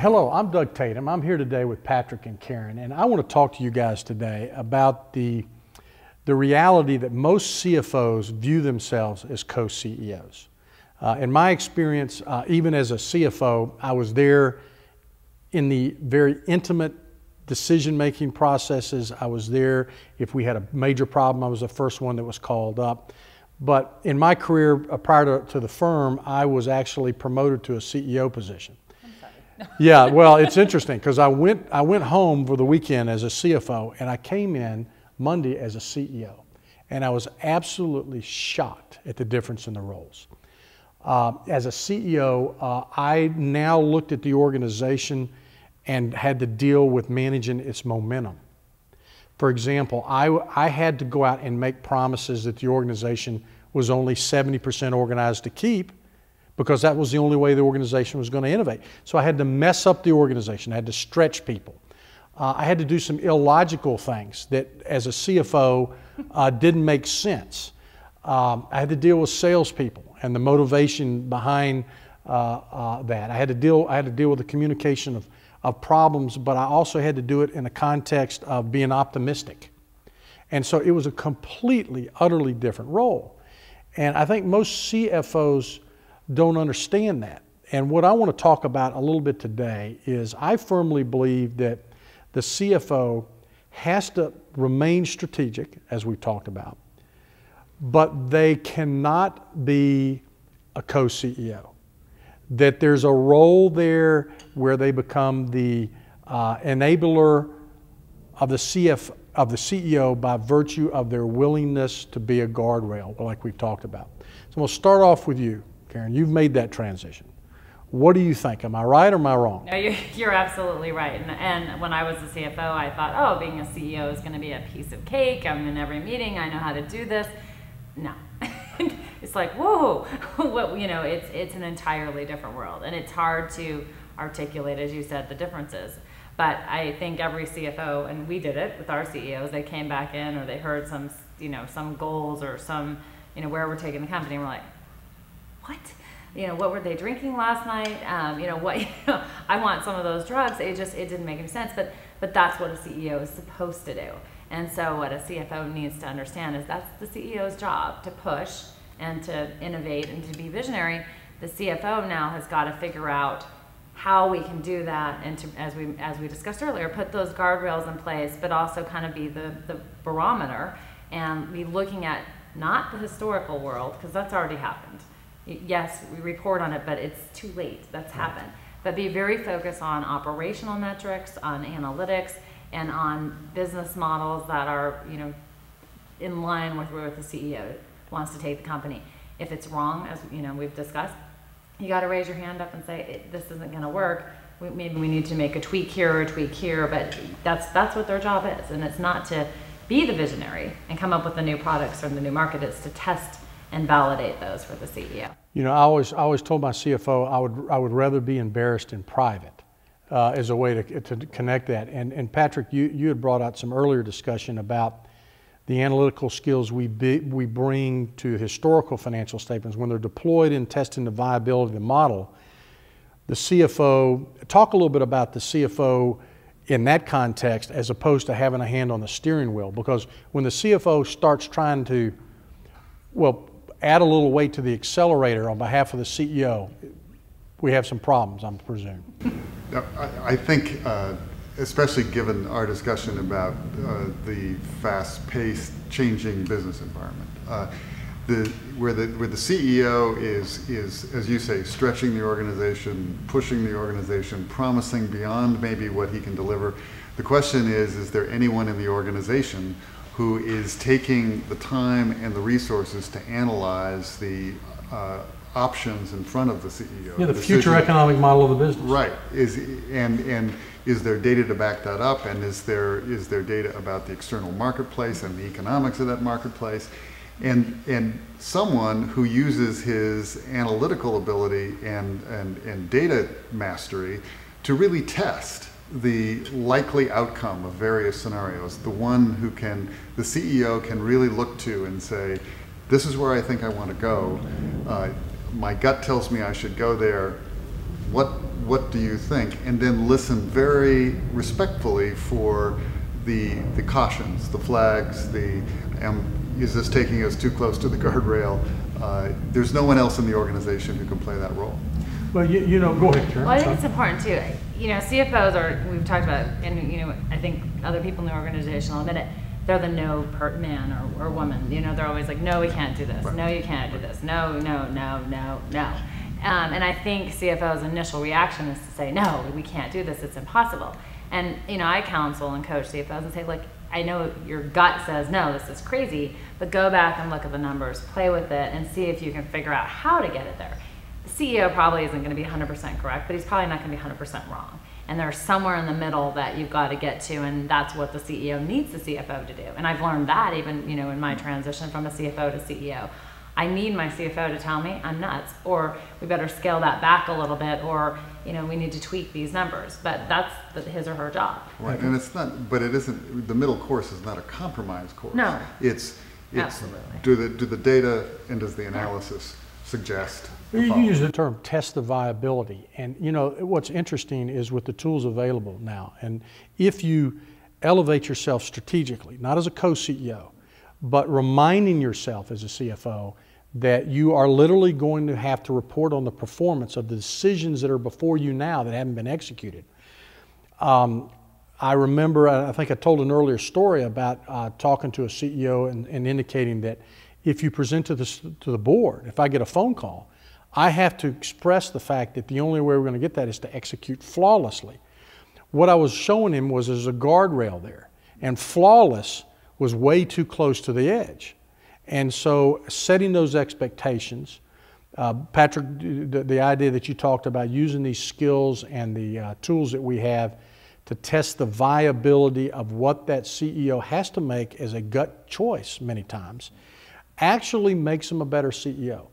Hello, I'm Doug Tatum. I'm here today with Patrick and Karen, and I want to talk to you guys today about the reality that most CFOs view themselves as co-CEOs. In my experience, even as a CFO, I was there in the very intimate decision-making processes. I was there if we had a major problem. I was the first one that was called up. But in my career prior to the firm, I was actually promoted to a CEO position. Yeah, well, it's interesting because I went home for the weekend as a CFO, and I came in Monday as a CEO, and I was absolutely shocked at the difference in the roles. As a CEO, I now looked at the organization and had to deal with managing its momentum. For example, I had to go out and make promises that the organization was only 70% organized to keep, because that was the only way the organization was going to innovate. So I had to mess up the organization. I had to stretch people. I had to do some illogical things that, as a CFO, didn't make sense. I had to deal with salespeople and the motivation behind that. I had to deal with the communication of problems, but I also had to do it in the context of being optimistic. And so it was a completely, utterly different role. And I think most CFOs don't understand that. And what I want to talk about a little bit today is I firmly believe that the CFO has to remain strategic, as we've talked about, but they cannot be a co-CEO. That there's a role there where they become the enabler of the CEO by virtue of their willingness to be a guardrail, like we've talked about. So we'll start off with you, Karen. You've made that transition. What do you think? Am I right or am I wrong? No, you're absolutely right. And when I was a CFO, I thought, oh, being a CEO is going to be a piece of cake. I'm in every meeting. I know how to do this. No. It's like, whoa, what, you know, it's an entirely different world. And it's hard to articulate, as you said, the differences. But I think every CFO, and we did it with our CEOs, they came back in or they heard some, you know, some goals or some, you know, where we're taking the company. And we're like, what? You know, what were they drinking last night? You know, what? You know, I want some of those drugs. It didn't make any sense. But that's what a CEO is supposed to do. And so what a CFO needs to understand is that's the CEO's job, to push and to innovate and to be visionary. The CFO now has got to figure out how we can do that, and to, as we discussed earlier, put those guardrails in place, but also kind of be the barometer and be looking at not the historical world, because that's already happened. Yes, we report on it, but it's too late. That's happened. But be very focused on operational metrics, on analytics, and on business models that are, you know, in line with where the CEO wants to take the company. If it's wrong, as you know, we've discussed, you got to raise your hand up and say, this isn't going to work. Maybe we need to make a tweak here or a tweak here, but that's what their job is. And it's not to be the visionary and come up with the new products or the new market. It's to test and validate those for the CEO. You know, I always told my CFO I would rather be embarrassed in private as a way to connect that. And Patrick, you had brought out some earlier discussion about the analytical skills we bring to historical financial statements when they're deployed in testing the viability of the model. The CFO, talk a little bit about the CFO in that context as opposed to having a hand on the steering wheel, because when the CFO starts trying to, well, add a little weight to the accelerator on behalf of the CEO, we have some problems, I'm presuming. I think, especially given our discussion about the fast-paced, changing business environment, where the CEO is, as you say, stretching the organization, pushing the organization, promising beyond maybe what he can deliver. The question is there anyone in the organization who is taking the time and the resources to analyze the options in front of the CEO? Yeah, the future economic model of the business. Right. And is there data to back that up? And is there data about the external marketplace and the economics of that marketplace? And someone who uses his analytical ability and data mastery to really test the likely outcome of various scenarios, the one who the CEO can really look to and say, this is where I think I want to go. My gut tells me I should go there. what do you think? And then listen very respectfully for the cautions, the flags, is this taking us too close to the guardrail? There's no one else in the organization who can play that role. Well, you know, go ahead, Karen. Well, I think it's important too. You know, CFOs are, we've talked about, and you know, I think other people in the organization will admit it, they're the no man or woman. You know, they're always like, no, we can't do this. Right. No, you can't do this. No. And I think CFO's initial reaction is to say, no, we can't do this. It's impossible. And, you know, I counsel and coach CFOs and say, like, I know your gut says, no, this is crazy, but go back and look at the numbers, play with it, and see if you can figure out how to get it there. The CEO probably isn't going to be 100% correct, but he's probably not going to be 100% wrong. And there's somewhere in the middle that you've got to get to, and that's what the CEO needs the CFO to do. And I've learned that even, you know, in my transition from a CFO to CEO. I need my CFO to tell me I'm nuts, or we better scale that back a little bit, or, you know, we need to tweak these numbers. But that's his or her job. Right, and it's not, but it isn't, the middle course is not a compromise course. No. It's Absolutely. do the data and does the analysis suggest? You use the term test the viability. And you know, what's interesting is with the tools available now, and if you elevate yourself strategically, not as a co-CEO, but reminding yourself as a CFO that you are literally going to have to report on the performance of the decisions that are before you now that haven't been executed. I remember, I think I told an earlier story about talking to a CEO and indicating that if you present to the board, if I get a phone call, I have to express the fact that the only way we're going to get that is to execute flawlessly. What I was showing him was there's a guardrail there, and flawless was way too close to the edge. And so setting those expectations, Patrick, the idea that you talked about using these skills and the tools that we have to test the viability of what that CEO has to make as a gut choice many times, actually makes him a better CEO.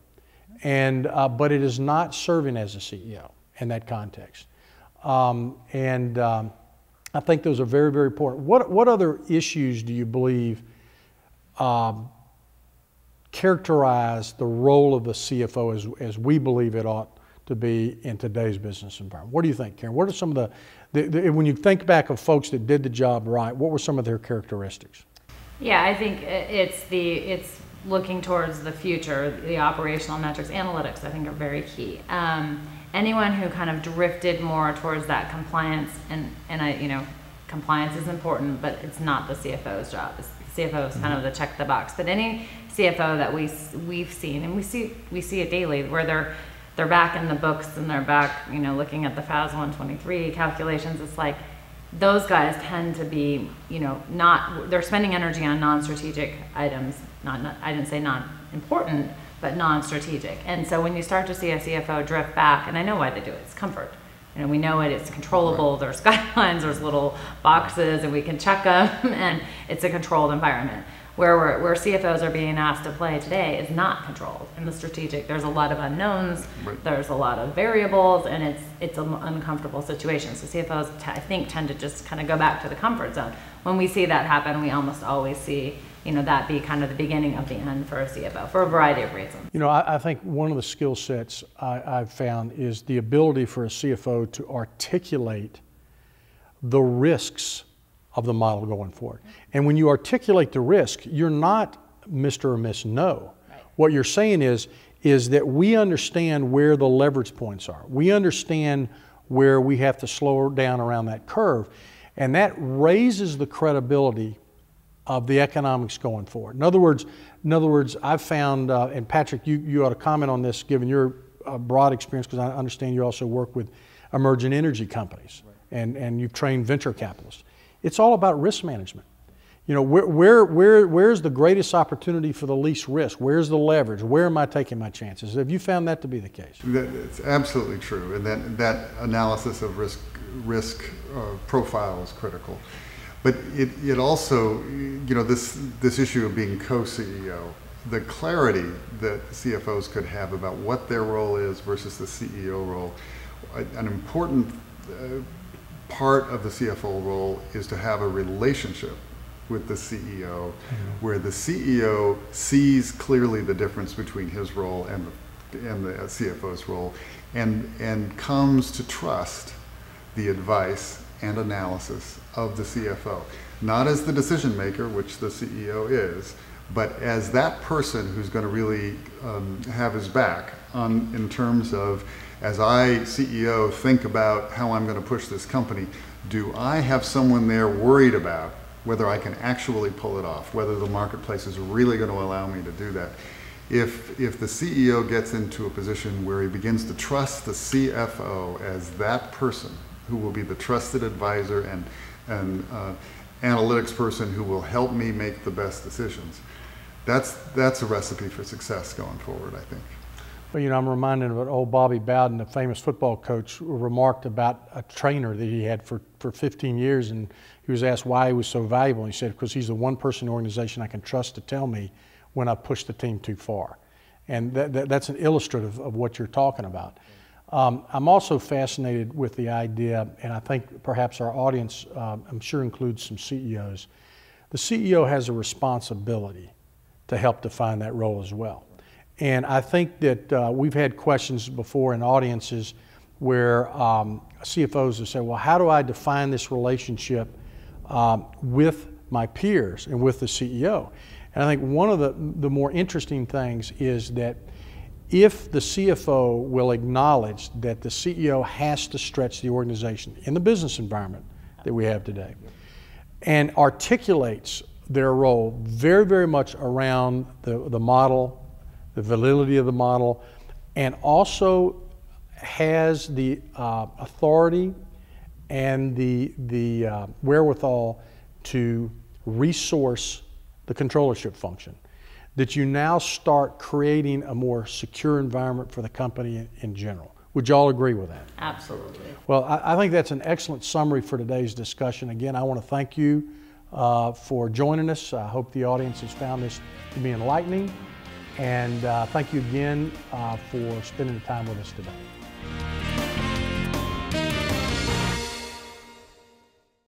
And, but it is not serving as a CEO in that context. I think those are very, very important. What other issues do you believe characterize the role of the CFO as we believe it ought to be in today's business environment? What do you think, Karen? What are some of when you think back of folks that did the job right, what were some of their characteristics? Yeah, I think it's looking towards the future. The operational metrics, analytics, I think are very key. Anyone who kind of drifted more towards that compliance, and you know, compliance is important, but it's not the CFO's job. The CFO is kind of the check the box. But any CFO that we've seen, and we see it daily, where they're back in the books and they're back, you know, looking at the FAS 123 calculations. It's like those guys tend to be, you know, they're spending energy on non-strategic items. I didn't say not important, but non-strategic. And so when you start to see a CFO drift back, and I know why they do it, it's comfort. You know, we know it's controllable, there's guidelines, there's little boxes, and we can check them, and it's a controlled environment. Where CFOs are being asked to play today is not controlled. In the strategic, there's a lot of unknowns, there's a lot of variables, and it's an uncomfortable situation. So CFOs, I think, tend to just kind of go back to the comfort zone. When we see that happen, we almost always see, you know, that be kind of the beginning of the end for a CFO for a variety of reasons. You know, I think one of the skill sets I've found is the ability for a CFO to articulate the risks of the model going forward. And when you articulate the risk, you're not Mr. or Miss No. Right. What you're saying is that we understand where the leverage points are. We understand where we have to slow down around that curve. And that raises the credibility of the economics going forward. In other words, I've found, and Patrick, you ought to comment on this given your broad experience, because I understand you also work with emerging energy companies, right, and you've trained venture capitalists. It's all about risk management. You know, where's the greatest opportunity for the least risk? Where's the leverage? Where am I taking my chances? Have you found that to be the case? It's absolutely true, and that analysis of risk profile is critical. But it also, you know, this issue of being co-CEO, the clarity that CFOs could have about what their role is versus the CEO role, an important part of the CFO role is to have a relationship with the CEO, where the CEO sees clearly the difference between his role and the CFO's role, and comes to trust the advice and analysis of the CFO, not as the decision maker, which the CEO is, but as that person who's going to really have his back in terms of, as I, CEO, think about how I'm going to push this company, do I have someone there worried about whether I can actually pull it off, whether the marketplace is really going to allow me to do that? If the CEO gets into a position where he begins to trust the CFO as that person who will be the trusted advisor and analytics person who will help me make the best decisions, that's a recipe for success going forward, I think. Well, you know, I'm reminded of an old Bobby Bowden, a famous football coach, who remarked about a trainer that he had for 15 years, and he was asked why he was so valuable. And he said, because he's the one person in the organization I can trust to tell me when I push the team too far. And that's an illustrative of what you're talking about. I'm also fascinated with the idea, and I think perhaps our audience, I'm sure, includes some CEOs. The CEO has a responsibility to help define that role as well. And I think that we've had questions before in audiences where CFOs have said, well, how do I define this relationship with my peers and with the CEO? And I think one of the more interesting things is that if the CFO will acknowledge that the CEO has to stretch the organization in the business environment that we have today and articulates their role very, very much around the model, the validity of the model, and also has the authority and the wherewithal to resource the controllership function, that you now start creating a more secure environment for the company in general. Would you all agree with that? Absolutely. Well, I think that's an excellent summary for today's discussion. Again, I want to thank you for joining us. I hope the audience has found this to be enlightening. And thank you again for spending the time with us today.